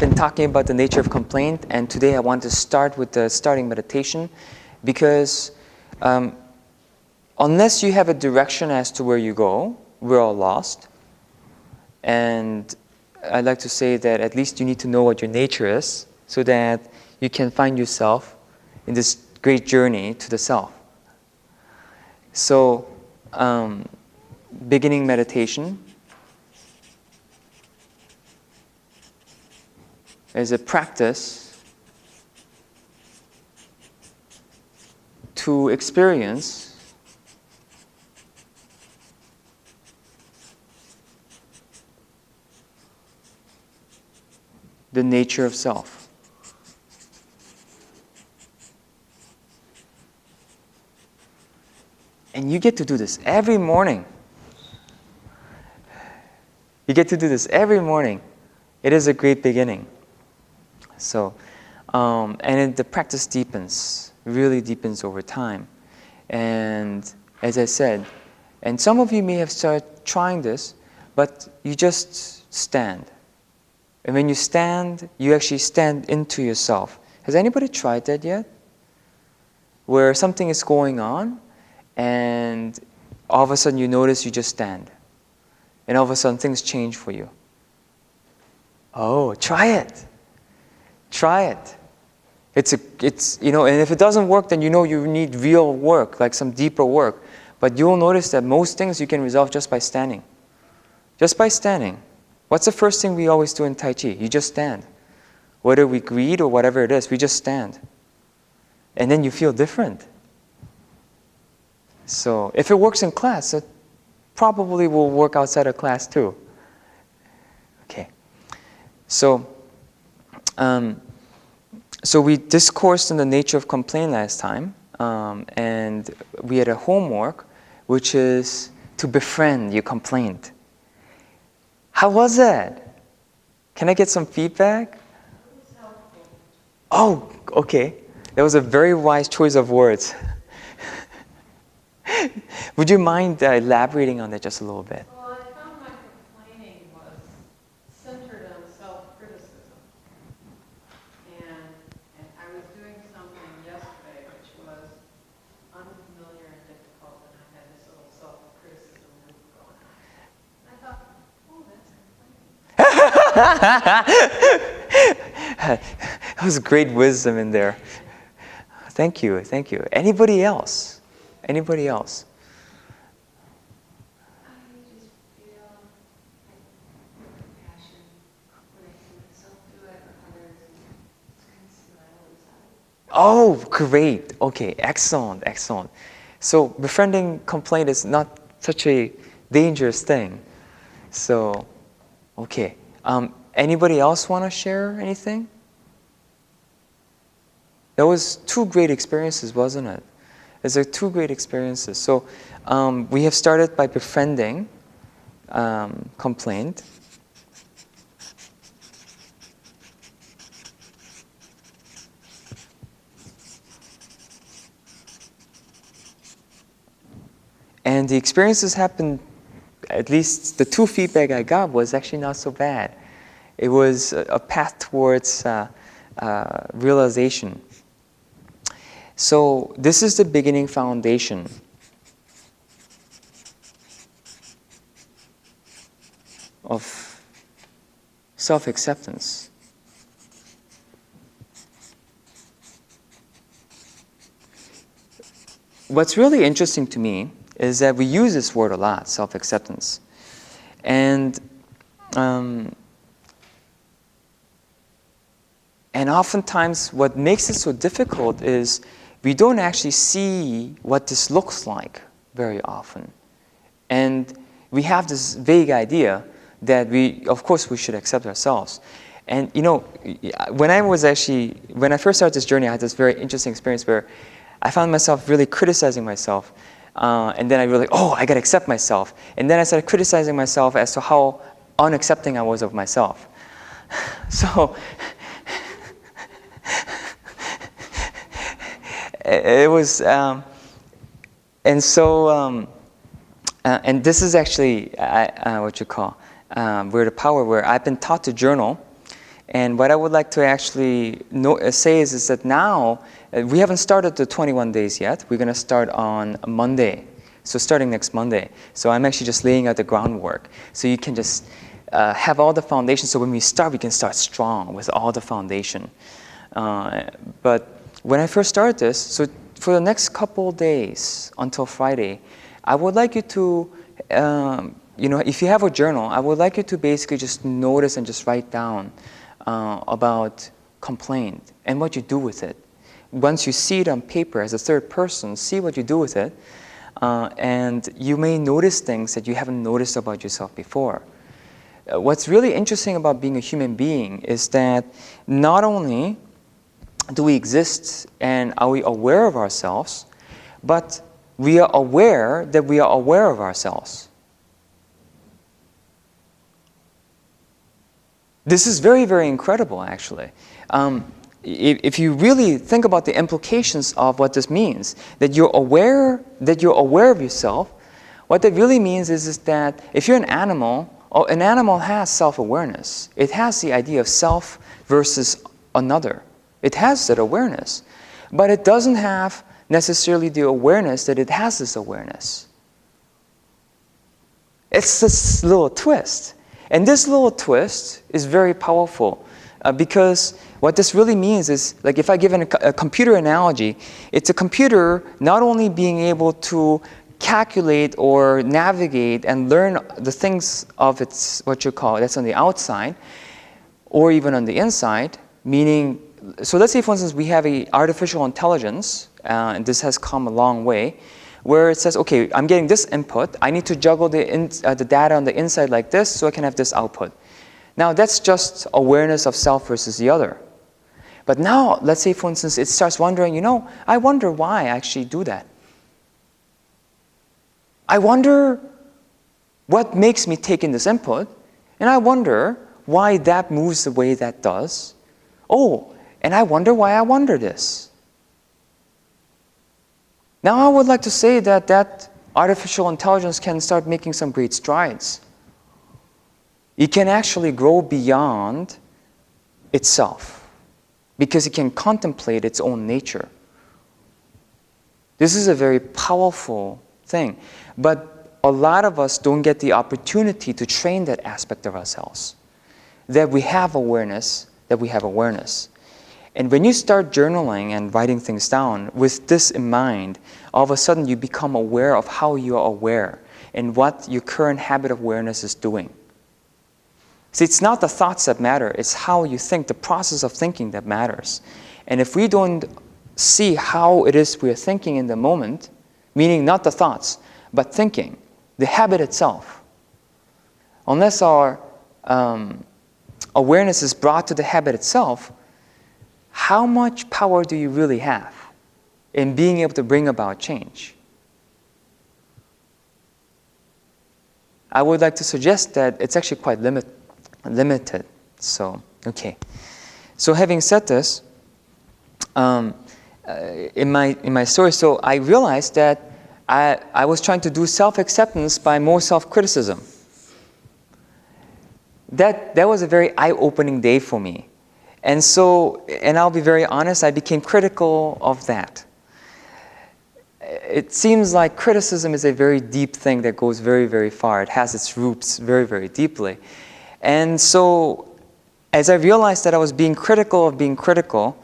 been talking about the nature of complaint, and today I want to start with the starting meditation because unless you have a direction as to where you go, we're all lost. And I'd like to say that at least you need to know what your nature is so that you can find yourself in this great journey to the self. So, beginning meditation is a practice to experience the nature of self. And you get to do this every morning. You get to do this every morning. It is a great beginning. So, the practice deepens, really deepens over time. And as I said, and some of you may have started trying this, but you just stand. And when you stand, you actually stand into yourself. Has anybody tried that yet? Where something is going on, and all of a sudden you notice you just stand. And all of a sudden things change for you. Oh, try it. Try it. It's and if it doesn't work, then you know you need real work, like some deeper work. But you'll notice that most things you can resolve just by standing. Just by standing. What's the first thing we always do in Tai Chi? You just stand. Whether we greet or whatever it is, we just stand. And then you feel different. So if it works in class, it probably will work outside of class too. Okay. So we discoursed on the nature of complaint last time, and we had a homework, which is to befriend your complaint. How was that? Can I get some feedback? Oh, okay. That was a very wise choice of words. Would you mind elaborating on that just a little bit? Well, I found my complaining was centered on self-criticism. And I was doing something yesterday which was unfamiliar and difficult, and I had this little self-criticism loop going on. And I thought, oh, that's complaining. That was great wisdom in there. Thank you, thank you. Anybody else? Anybody else? I just feel like compassion when I see myself do it or others, just kind of smile inside. Oh, great. Okay, excellent, excellent. So befriending complaint is not such a dangerous thing. So, okay. Anybody else want to share anything? That was two great experiences, wasn't it? It's like two great experiences. So we have started by befriending complaint. And the experiences happened, at least the two feedback I got was actually not so bad. It was a path towards realization. So this is the beginning foundation. Of self-acceptance. What's really interesting to me is that we use this word a lot, self-acceptance. And oftentimes what makes it so difficult is we don't actually see what this looks like very often. And we have this vague idea that of course we should accept ourselves. And when I first started this journey, I had this very interesting experience where I found myself really criticizing myself. And then I realized, I gotta accept myself. And then I started criticizing myself as to how unaccepting I was of myself. So, it was, and this is actually, where the power, where I've been taught to journal. And what I would like to actually say is that now, we haven't started the 21 days yet. We're going to start on Monday. So starting next Monday. So I'm actually just laying out the groundwork. So you can just have all the foundation. So when we start, we can start strong with all the foundation. But when I first started this, so for the next couple days until Friday, I would like you to, if you have a journal, I would like you to basically just notice and just write down about complaint and what you do with it. Once you see it on paper as a third person, see what you do with it. And you may notice things that you haven't noticed about yourself before. What's really interesting about being a human being is that not only do we exist and are we aware of ourselves, but we are aware that we are aware of ourselves. This is very, very incredible, actually. If you really think about the implications of what this means, that you're aware of yourself, what that really means is that if you're an animal has self-awareness. It has the idea of self versus another. It has that awareness. But it doesn't have necessarily the awareness that it has this awareness. It's this little twist. And this little twist is very powerful because what this really means is, like if I give a computer analogy, it's a computer not only being able to calculate or navigate and learn the things of its, what you call, that's on the outside, or even on the inside, meaning, so let's say for instance we have a artificial intelligence, and this has come a long way, where it says, okay, I'm getting this input, I need to juggle the data on the inside like this so I can have this output. Now that's just awareness of self versus the other. But now, let's say for instance, it starts wondering, I wonder why I actually do that. I wonder what makes me take in this input, and I wonder why that moves the way that does. Oh, and I wonder why I wonder this. Now I would like to say that artificial intelligence can start making some great strides. It can actually grow beyond itself because it can contemplate its own nature. This is a very powerful thing. But a lot of us don't get the opportunity to train that aspect of ourselves. That we have awareness, And when you start journaling and writing things down with this in mind, all of a sudden you become aware of how you are aware and what your current habit of awareness is doing. See, it's not the thoughts that matter, it's how you think, the process of thinking that matters. And if we don't see how it is we're thinking in the moment, meaning not the thoughts, but thinking, the habit itself, unless our awareness is brought to the habit itself, how much power do you really have in being able to bring about change? I would like to suggest that it's actually quite limited. So, okay. So having said this, in my story, so I realized that I was trying to do self-acceptance by more self-criticism. That was a very eye-opening day for me. And so, and I'll be very honest, I became critical of that. It seems like criticism is a very deep thing that goes very, very far. It has its roots very, very deeply. And so, as I realized that I was being critical of being critical,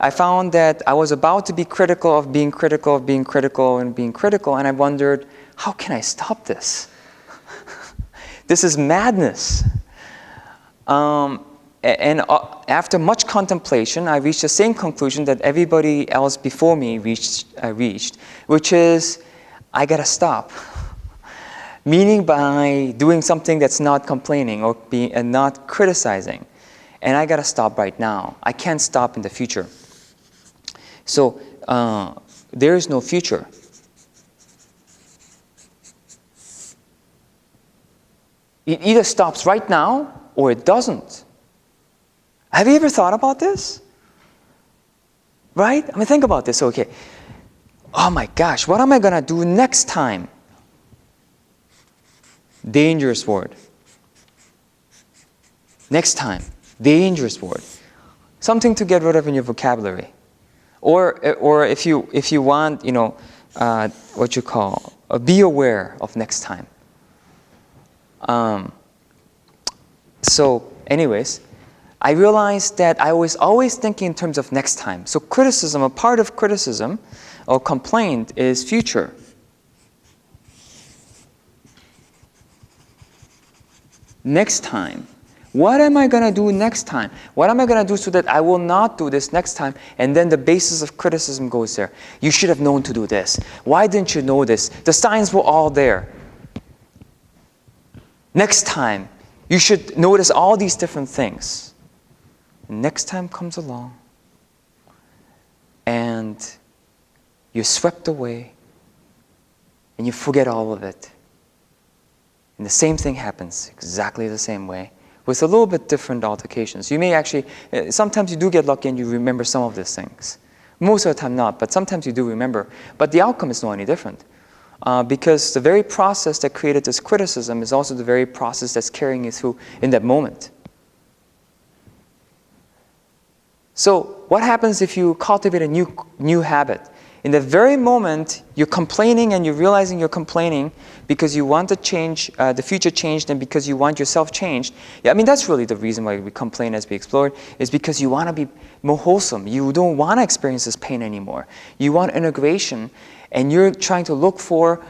I found that I was about to be critical of being critical of being critical and being critical, and I wondered, how can I stop this? This is madness. And after much contemplation, I reached the same conclusion that everybody else before me reached, which is, I gotta stop. Meaning by doing something that's not complaining or and not criticizing. And I gotta stop right now. I can't stop in the future. So there is no future. It either stops right now or it doesn't. Have you ever thought about this? Right? I mean, think about this. Okay. Oh my gosh, what am I going to do next time? Dangerous word. Next time. Dangerous word. Something to get rid of in your vocabulary. Or if you want, what you call, be aware of next time. So anyways, I realized that I was always thinking in terms of next time. So criticism, a part of criticism or complaint is future. Next time. What am I going to do next time? What am I going to do so that I will not do this next time? And then the basis of criticism goes there. You should have known to do this. Why didn't you know this? The signs were all there. Next time, you should notice all these different things. Next time comes along, and you're swept away, and you forget all of it. And the same thing happens exactly the same way, with a little bit different altercations. You may actually, sometimes you do get lucky and you remember some of these things. Most of the time not, but sometimes you do remember. But the outcome is not any different. Because the very process that created this criticism is also the very process that's carrying you through in that moment. So what happens if you cultivate a new habit? In the very moment you're complaining and you're realizing you're complaining because you want to change, the future changed, and because you want yourself changed. Yeah, I mean, that's really the reason why we complain, as we explored, is because you want to be more wholesome. You don't want to experience this pain anymore. You want integration, and you're trying to look for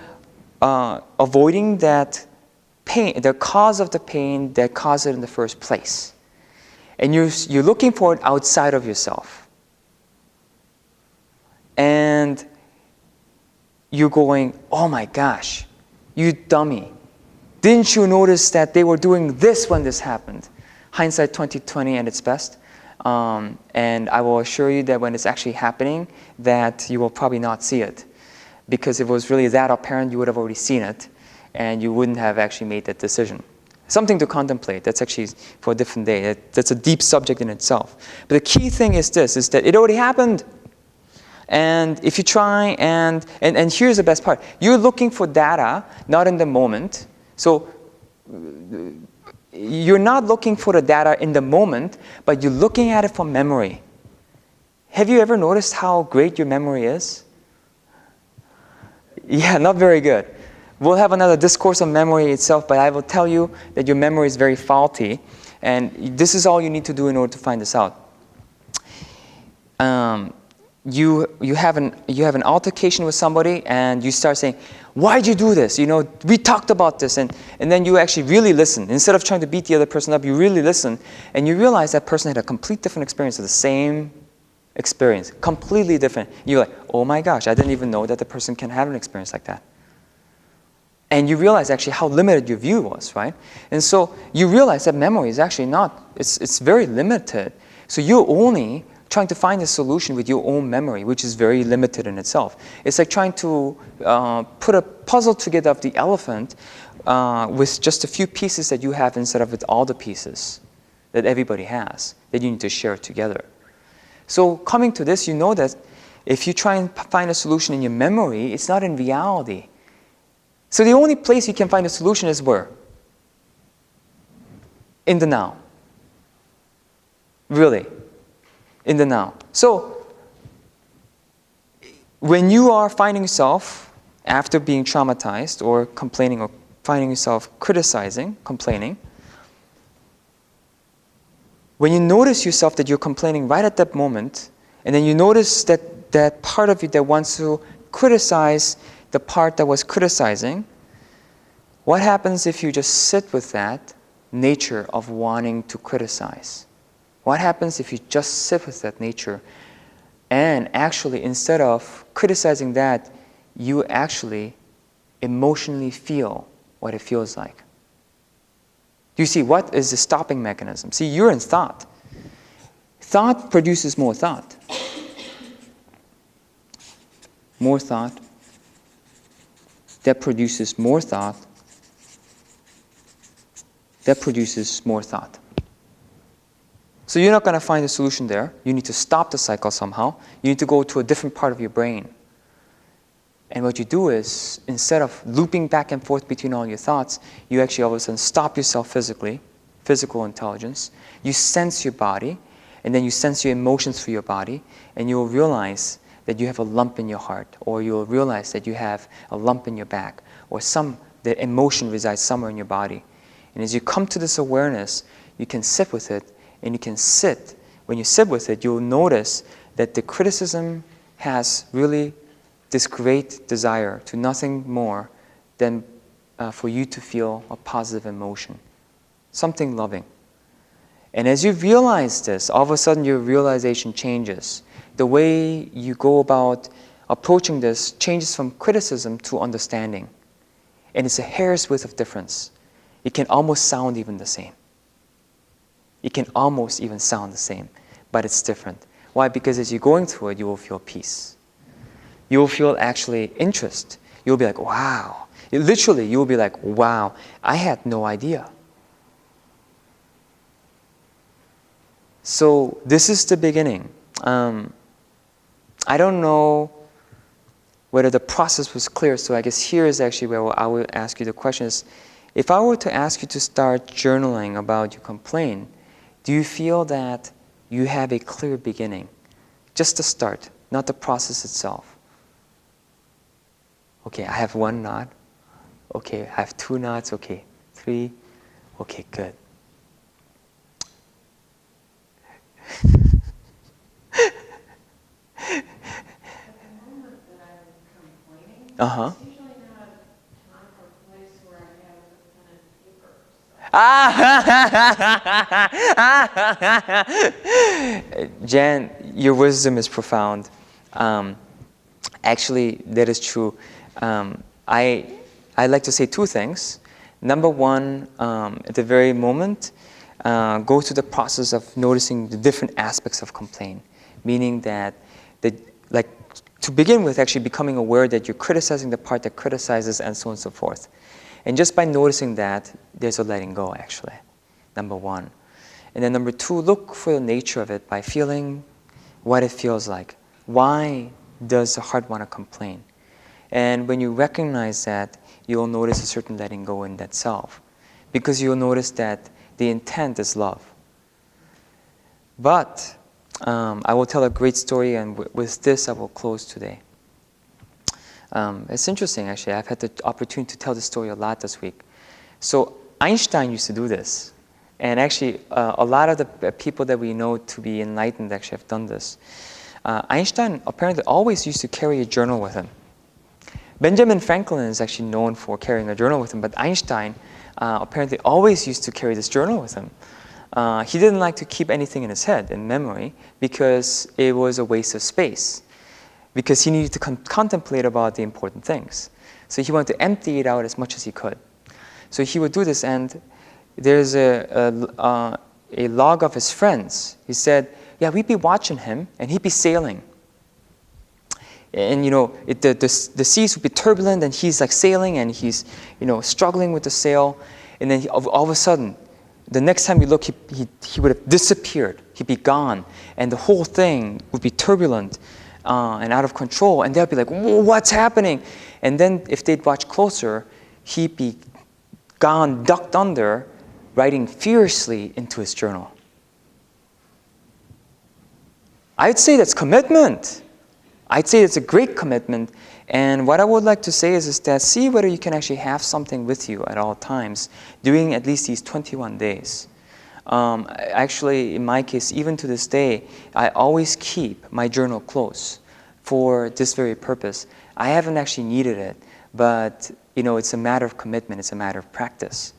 avoiding that pain, the cause of the pain that caused it in the first place. And you're looking for it outside of yourself. And you're going, oh my gosh, you dummy. Didn't you notice that they were doing this when this happened? Hindsight 20/20 at its best. And I will assure you that when it's actually happening, that you will probably not see it. Because if it was really that apparent, you would have already seen it, and you wouldn't have actually made that decision. Something to contemplate. That's actually for a different day. That's a deep subject in itself. But the key thing is this, is that it already happened. And if you try and here's the best part. You're looking for data, not in the moment. So you're not looking for the data in the moment, but you're looking at it from memory. Have you ever noticed how great your memory is? Yeah, not very good. We'll have another discourse on memory itself, but I will tell you that your memory is very faulty, and this is all you need to do in order to find this out. You have an altercation with somebody, and you start saying, "Why'd you do this? We talked about this," and then you actually really listen. Instead of trying to beat the other person up, you really listen, and you realize that person had a complete different experience of the same experience, completely different. You're like, "Oh my gosh, I didn't even know that the person can have an experience like that." And you realize actually how limited your view was, right? And so you realize that memory is actually not, it's very limited. So you're only trying to find a solution with your own memory, which is very limited in itself. It's like trying to put a puzzle together of the elephant with just a few pieces that you have instead of with all the pieces that everybody has that you need to share together. So coming to this, you know that if you try and find a solution in your memory, it's not in reality. So the only place you can find a solution is where? In the now. Really. In the now. So when you are finding yourself, after being traumatized or complaining or finding yourself criticizing, complaining, when you notice yourself that you're complaining right at that moment, and then you notice that part of you that wants to criticize the part that was criticizing, what happens if you just sit with that nature of wanting to criticize? What happens if you just sit with that nature and actually, instead of criticizing that, you actually emotionally feel what it feels like? Do you see what is the stopping mechanism? See, you're in thought. Thought produces more thought. More thought. That produces more thought. That produces more thought. So you're not going to find a solution there. You need to stop the cycle somehow. You need to go to a different part of your brain. And what you do is, instead of looping back and forth between all your thoughts, you actually all of a sudden stop yourself physically, physical intelligence. You sense your body, and then you sense your emotions through your body, and you'll realize that you have a lump in your heart, or you'll realize that you have a lump in your back, or that emotion resides somewhere in your body. And as you come to this awareness, you can sit with it, and you can sit. When you sit with it, you'll notice that the criticism has really this great desire to nothing more than for you to feel a positive emotion, something loving. And as you realize this, all of a sudden your realization changes. The way you go about approaching this changes from criticism to understanding. And it's a hair's width of difference. It can almost sound even the same. It can almost even sound the same, but it's different. Why? Because as you're going through it, you will feel peace. You will feel actually interest. You'll be like, wow. Literally, you will be like, wow, I had no idea. So this is the beginning. I don't know whether the process was clear, so I guess here is actually where I will ask you the question is, if I were to ask you to start journaling about your complaint, do you feel that you have a clear beginning? Just the start, not the process itself. Okay, I have 1 knot. Okay, I have 2 knots. Okay, 3. Okay, good. Uh-huh. It's usually not a time or place where I have a pen and paper. Jan, your wisdom is profound. Actually, that is true. I like to say 2 things. Number 1, at the very moment, go through the process of noticing the different aspects of complaint, meaning that to begin with, actually becoming aware that you're criticizing the part that criticizes and so on and so forth. And just by noticing that, there's a letting go, actually, number 1. And then number 2, look for the nature of it by feeling what it feels like. Why does the heart want to complain? And when you recognize that, you'll notice a certain letting go in that self. Because you'll notice that the intent is love. But I will tell a great story, and with this I will close today. It's interesting, actually. I've had the opportunity to tell this story a lot this week. So Einstein used to do this. And actually, a lot of the people that we know to be enlightened actually have done this. Einstein apparently always used to carry a journal with him. Benjamin Franklin is actually known for carrying a journal with him, but Einstein apparently always used to carry this journal with him. He didn't like to keep anything in his head, in memory, because it was a waste of space. Because he needed to contemplate about the important things. So he wanted to empty it out as much as he could. So he would do this, and there's a log of his friends. He said, yeah, we'd be watching him, and he'd be sailing. And the seas would be turbulent, and he's like sailing, and he's struggling with the sail. And then all of a sudden, the next time we look, he would have disappeared. He'd be gone, and the whole thing would be turbulent and out of control. And they'd be like, "What's happening?" And then, if they'd watch closer, he'd be gone, ducked under, writing furiously into his journal. I'd say that's commitment. I'd say it's a great commitment. And what I would like to say is that see whether you can actually have something with you at all times during at least these 21 days. Actually, in my case, even to this day, I always keep my journal close for this very purpose. I haven't actually needed it, but it's a matter of commitment. It's a matter of practice.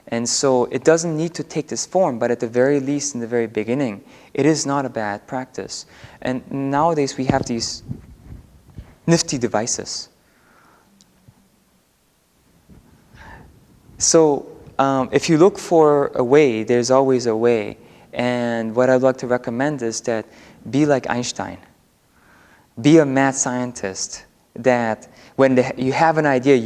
And so it doesn't need to take this form, but at the very least, in the very beginning, it is not a bad practice. And nowadays, we have these nifty devices. So if you look for a way, there's always a way. And what I'd like to recommend is that be like Einstein. Be a mad scientist that when you have an idea,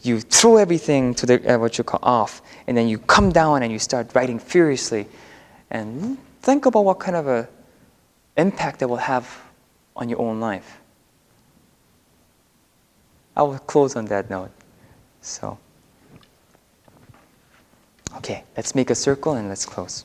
you throw everything to the what you call off, and then you come down and you start writing furiously. And think about what kind of a impact that will have on your own life. I will close on that note. So, Okay, let's make a circle and let's close.